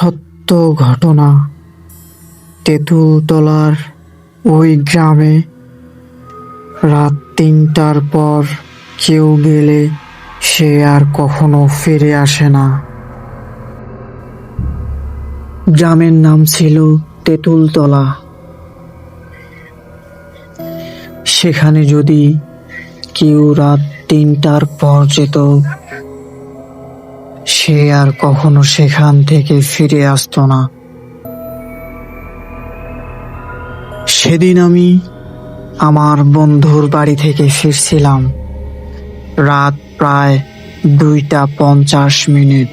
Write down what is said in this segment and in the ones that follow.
সত্য ঘটনা। তেঁতুলতলার ওই গ্রামে রাত ৩টার পর কেউ গেলে সে আর কখনো ফিরে আসে না। গ্রামের নাম ছিল তেঁতুলতলা। সেখানে যদি কেউ রাত ৩টার পর যেত, সে আর কখনো সেখান থেকে ফিরে আসতো না। সেদিন আমি আমার বন্ধুর বাড়ি থেকে ফিরছিলাম। রাত প্রায় ২টা ৫০।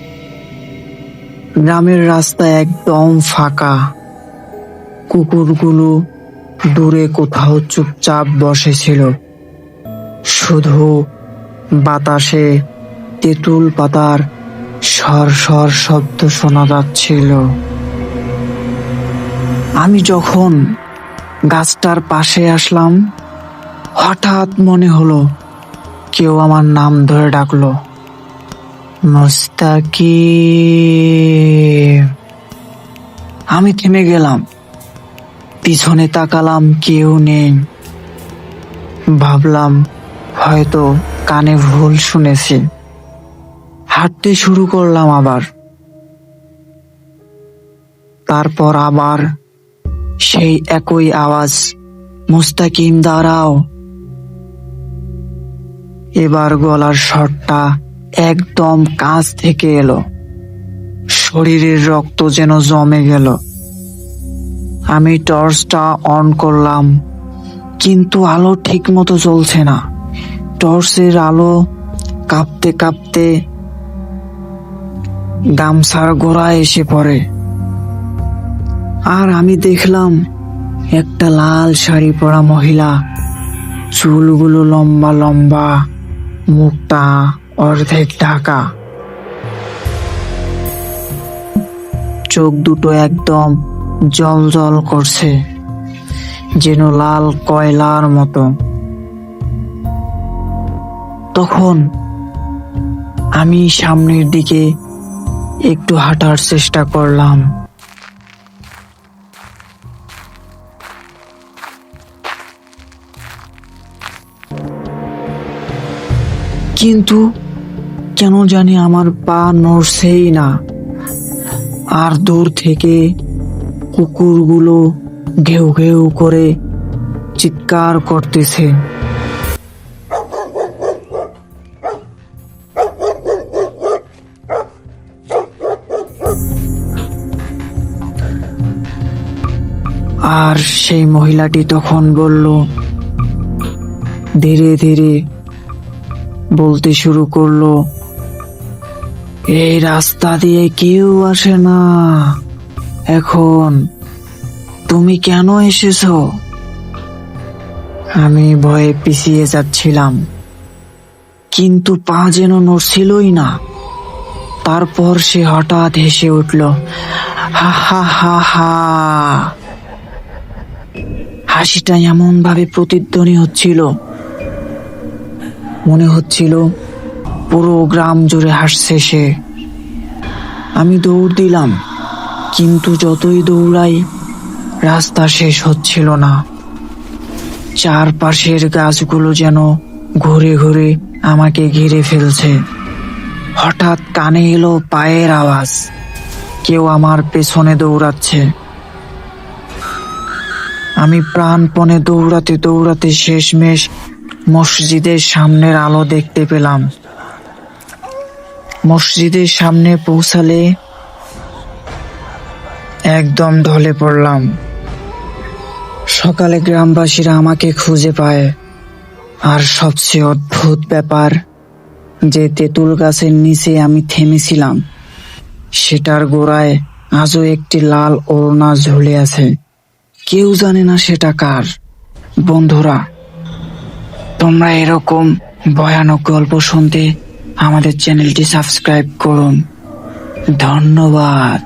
গ্রামের রাস্তা একদম ফাঁকা। কুকুরগুলো দূরে কোথাও চুপচাপ বসেছিল। শুধু বাতাসে তেঁতুল পাতার সর সর শব্দ শোনা যাচ্ছিল। আমি যখন গাছটার পাশে আসলাম, হঠাৎ মনে হলো কেউ আমার নাম ধরে ডাকলো, মুস্তাকিম। আমি থেমে গেলাম, পিছনে তাকালাম, কেউ নেই। ভাবলাম হয়তো কানে ভুল শুনেছি। হাঁটতে শুরু করলাম আবার। তারপর আবার সেই একই আওয়াজ, মুস্তাকিম দাঁড়াও। এবার গলার স্বরটা একদম কাছ থেকে এলো। শরীরের রক্ত যেন জমে গেল। আমি টর্চটা অন করলাম, কিন্তু আলো ঠিক মতো জ্বলছে না। টর্চের আলো কাঁপতে কাঁপতে গামছার গোড়ায় এসে পড়ে। আর আমি দেখলাম একটা লাল শাড়ি পরা মহিলা, চুলগুলো লম্বা লম্বা, মুখটা অর্ধেক ঢাকা, চোখ দুটো একদম জল জল করছে, যেন লাল কয়লার মতো। তখন আমি সামনের দিকে একটু হাঁটার চেষ্টা করলাম। কিন্তু কেন জানি আমার পা নড়ছেই না। আর দূর থেকে কুকুরগুলো ঘেউ ঘেউ করে চিৎকার করতেছে। আর সেই মহিলাটি তখন বলল, ধীরে ধীরে বলতে শুরু করলো, এই রাস্তা দিয়ে কেউ আসে না এখন, তুমি কেন এসেছো? আমি ভয়ে পিছিয়ে যাচ্ছিলাম, কিন্তু পা যেন নড়ছিলই না। তারপর সে হঠাৎ হেসে উঠল, হা হা হা হা। হাসিটা এমন ভাবে প্রতিধ্বনি হচ্ছিল, মনে হচ্ছিল পুরো গ্রাম জুড়ে হাসছে সে। আমি দৌড় দিলাম, কিন্তু যতই দৌড়াই রাস্তা শেষ হচ্ছিল না। চারপাশের গাছগুলো যেন ঘুরে ঘুরে আমাকে ঘিরে ফেলছে। হঠাৎ কানে এলো পায়ের আওয়াজ, কেউ আমার পেছনে দৌড়াচ্ছে। আমি প্রাণপণে দৌড়াতে দৌড়াতে শেষমেশ মসজিদের সামনের আলো দেখতে পেলাম। মসজিদের সামনে পৌঁছালে একদম ঢলে পড়লাম। সকালে গ্রামবাসীরা আমাকে খুঁজে পায়। আর সবচেয়ে অদ্ভুত ব্যাপার, যে তেঁতুল গাছের নিচে আমি থেমেছিলাম, সেটার গোড়ায় আজও একটি লাল ওড়না ঝুলে আছে। কেউ জানে না সেটা কার। বন্ধুরা, তোমরা এরকম ভয়ানক গল্প শুনতে আমাদের চ্যানেলটি সাবস্ক্রাইব করুন। ধন্যবাদ।